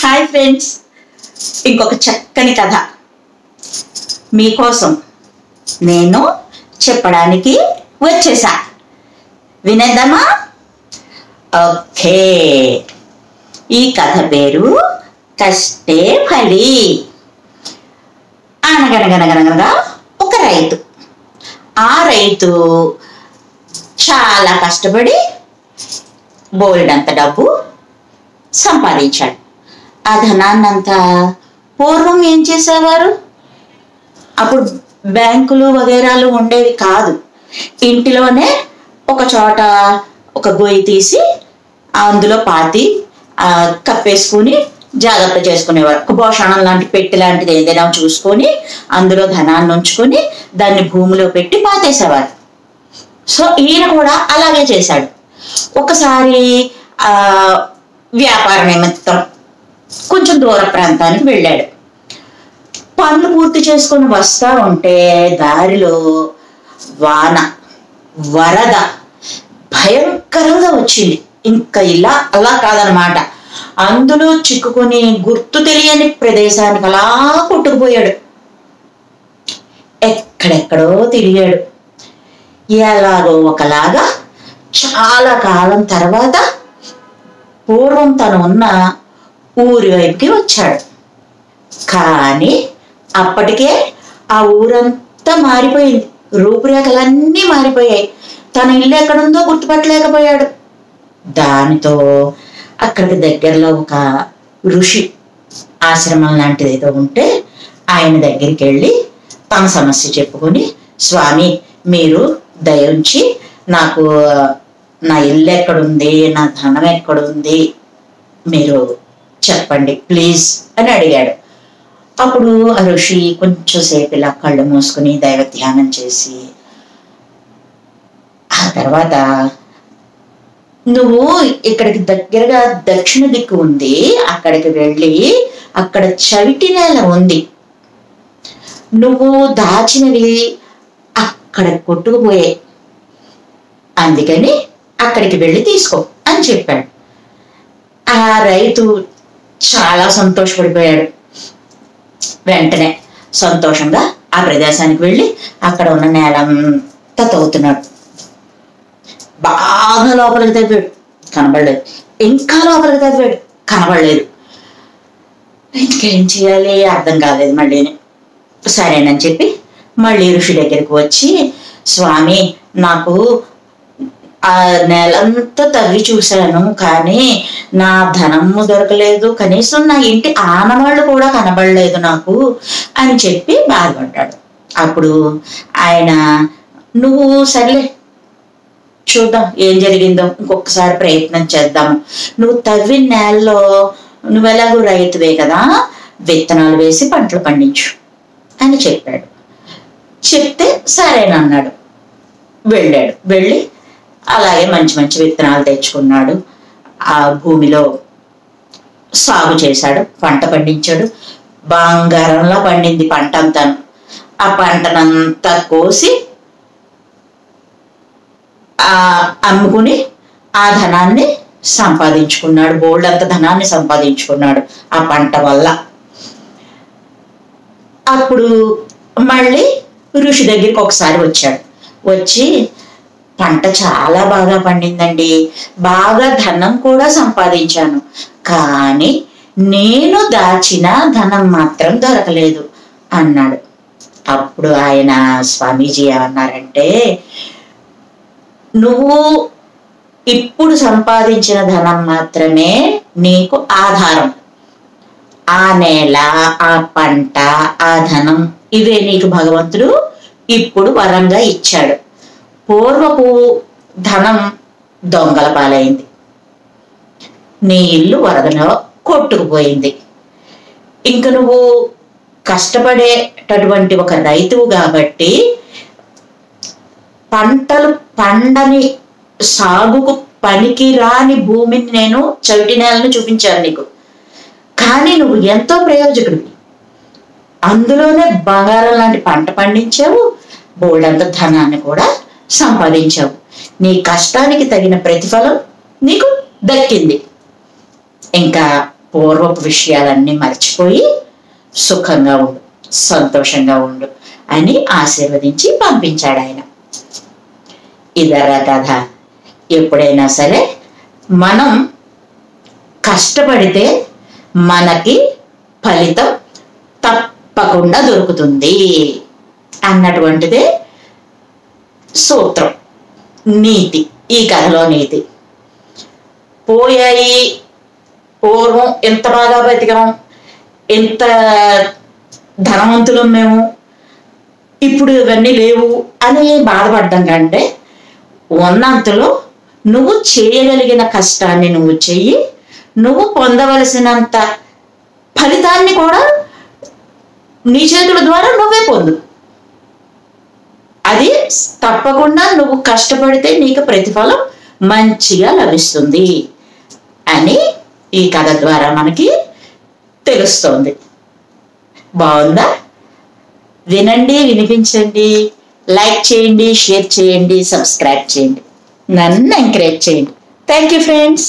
Hi friends, ఇంకొక చక్కని కథ మీకోసం నేను చెప్పడానికి వచ్చేసా. వినేద్దామా? ఓకే. ఈ కథ పేరు కష్టే ఫలి. అనగనగనగనగా ఒక రైతు. ఆ రైతు చాలా కష్టపడి బోలెడంత డబ్బు సంపాదించాడు. ఆ ధనాన్నంతా పూర్వం ఏం చేసేవారు? అప్పుడు బ్యాంకులు వగైరాలు ఉండేవి కాదు. ఇంటిలోనే ఒక చోట ఒక గొయ్యి తీసి అందులో పాతి కప్పేసుకుని జాగ్రత్త చేసుకునేవారు. ఒక భోషణం లాంటి పెట్టి లాంటిది ఏదైనా చూసుకొని అందులో ధనాన్ని ఉంచుకొని దాన్ని భూమిలో పెట్టి పాతేసేవారు. సో ఈయన కూడా అలాగే చేశాడు. ఒకసారి వ్యాపార నిమిత్తం కొంచెం దూర ప్రాంతానికి వెళ్ళాడు. పనులు పూర్తి చేసుకొని వస్తా ఉంటే దారిలో వాన, వరద భయంకరంగా వచ్చింది. ఇంకా ఇలా అలా కాదనమాట. అందులో చిక్కుకొని గుర్తు తెలియని ప్రదేశానికి అలా కొట్టుకుపోయాడు. ఎక్కడెక్కడో తిరిగాడు. ఎలాగో ఒకలాగా చాలా కాలం తర్వాత పూర్వం తను ఉన్న ఊరి వైపుకి వచ్చాడు. కానీ అప్పటికే ఆ ఊరంతా మారిపోయింది. రూపురేఖలన్నీ మారిపోయాయి. తన ఇల్లు ఎక్కడుందో గుర్తుపట్టలేకపోయాడు. దానితో అక్కడికి దగ్గరలో ఒక ఋషి ఆశ్రమం లాంటిది ఏదో ఉంటే ఆయన దగ్గరికి వెళ్ళి తన సమస్య చెప్పుకొని, స్వామి మీరు దయ ఉంచి నాకు నా ఇల్లు ఎక్కడుంది, నా ధనం ఎక్కడుంది, మీరు చెప్పండి ప్లీజ్ అని అడిగాడు. అప్పుడు ఆ ఋషి కొంచెం సేపు ఇలా కళ్ళు మూసుకుని దైవ ధ్యానం చేసి, ఆ తర్వాత నువ్వు ఇక్కడికి దగ్గరగా దక్షిణ దిక్కు ఉంది, అక్కడికి వెళ్ళి అక్కడ చవిటి నేల ఉంది, నువ్వు దాచినవి అక్కడ కొట్టుకుపోయాయి, అందుకని అక్కడికి వెళ్ళి తీసుకో అని చెప్పాడు. ఆ రైతు చాలా సంతోషపడిపోయాడు. వెంటనే సంతోషంగా ఆ ప్రదేశానికి వెళ్ళి అక్కడ ఉన్న నేలంతా తవ్వుతున్నాడు. బాగా లోపలికి తవ్వాడు, కనబడలేదు. ఇంకా లోపలికి తవ్వాడు, కనబడలేదు. ఇంకేం చేయాలి అర్థం కాలేదు. మళ్ళీ సరేనని చెప్పి మళ్ళీ ఋషి దగ్గరికి వచ్చి, స్వామి నాకు ఆ నేలంతా తవ్వి చూశాను, కానీ నా ధనము దొరకలేదు, కనీసం నా ఇంటి ఆనవాళ్ళు కూడా కనబడలేదు నాకు అని చెప్పి బాధపడ్డాడు. అప్పుడు ఆయన, నువ్వు సర్లే చూద్దాం ఏం జరిగిందో, ఇంకొకసారి ప్రయత్నం చేద్దాము, నువ్వు తవ్విన నేలలో నువ్వెలాగూ రైతువే కదా, విత్తనాలు వేసి పంటలు పండించు అని చెప్పాడు. చెప్తే సరేనన్నాడు. వెళ్ళాడు. వెళ్ళి అలాగే మంచి మంచి విత్తనాలు తెచ్చుకున్నాడు. ఆ భూమిలో సాగు చేశాడు, పంట పండించాడు. బంగారంలా పండింది పంట అంతా. ఆ పంటనంతా కోసి అమ్ముకుని ఆ ధనాన్ని సంపాదించుకున్నాడు. బోల్డంత ధనాన్ని సంపాదించుకున్నాడు ఆ పంట వల్ల. అప్పుడు మళ్ళీ ఋషి దగ్గరికి ఒకసారి వచ్చాడు. వచ్చి, పంట చాలా బాగా పండిందండి, బాగా ధనం కూడా సంపాదించాను, కానీ నేను దాచిన ధనం మాత్రం దొరకలేదు అన్నాడు. అప్పుడు ఆయన, స్వామీజీ ఏమన్నారంటే, నువ్వు ఇప్పుడు సంపాదించిన ధనం మాత్రమే నీకు ఆధారం. ఆ నేల, ఆ పంట, ఆ ధనం ఇవే నీకు భగవంతుడు ఇప్పుడు వరంగా ఇచ్చాడు. పూర్వపు ధనం దొంగల పాలైంది, నీ ఇల్లు వరదలో కొట్టుకుపోయింది. ఇంక నువ్వు కష్టపడేటటువంటి ఒక రైతువు కాబట్టి పంటలు పండని, సాగుకు పనికి రాని భూమిని నేను చవిటి నేలను చూపించాను నీకు, కానీ నువ్వు ఎంతో ప్రయోజకుడివి. అందులోనే బంగారం లాంటి పంట పండించావు, బోల్డంత ధనాన్ని కూడా సంపాదించావు. నీ కష్టానికి తగిన ప్రతిఫలం నీకు దక్కింది. ఇంకా పూర్వపు విషయాలన్నీ మర్చిపోయి సుఖంగా ఉండు, సంతోషంగా ఉండు అని ఆశీర్వదించి పంపించాడు ఆయన. ఇదరా కథ. ఎప్పుడైనా సరే మనం కష్టపడితే మనకి ఫలితం తప్పకుండా దొరుకుతుంది అన్నటువంటిదే సూత్రం, నీతి. ఈ కథలో నీతి. పోయాయి, పూర్వం ఎంత బాగా బతికాం, ఎంత ధనవంతులం మేము, ఇప్పుడు ఇవన్నీ లేవు అని బాధపడ్డం కంటే ఉన్నంతలో నువ్వు చేయగలిగిన కష్టాన్ని నువ్వు చెయ్యి, నువ్వు పొందవలసినంత ఫలితాన్ని కూడా నీ చేతుల ద్వారా నువ్వే పొందు. అది తప్పకుండా నువ్వు కష్టపడితే నీకు ప్రతిఫలం మంచిగా లభిస్తుంది అని ఈ కథ ద్వారా మనకి తెలుస్తోంది. బాగుందా? వినండి, వినిపించండి, లైక్ చేయండి, షేర్ చేయండి, సబ్స్క్రైబ్ చేయండి, నన్ను ఎంకరేజ్ చేయండి. Thank you friends.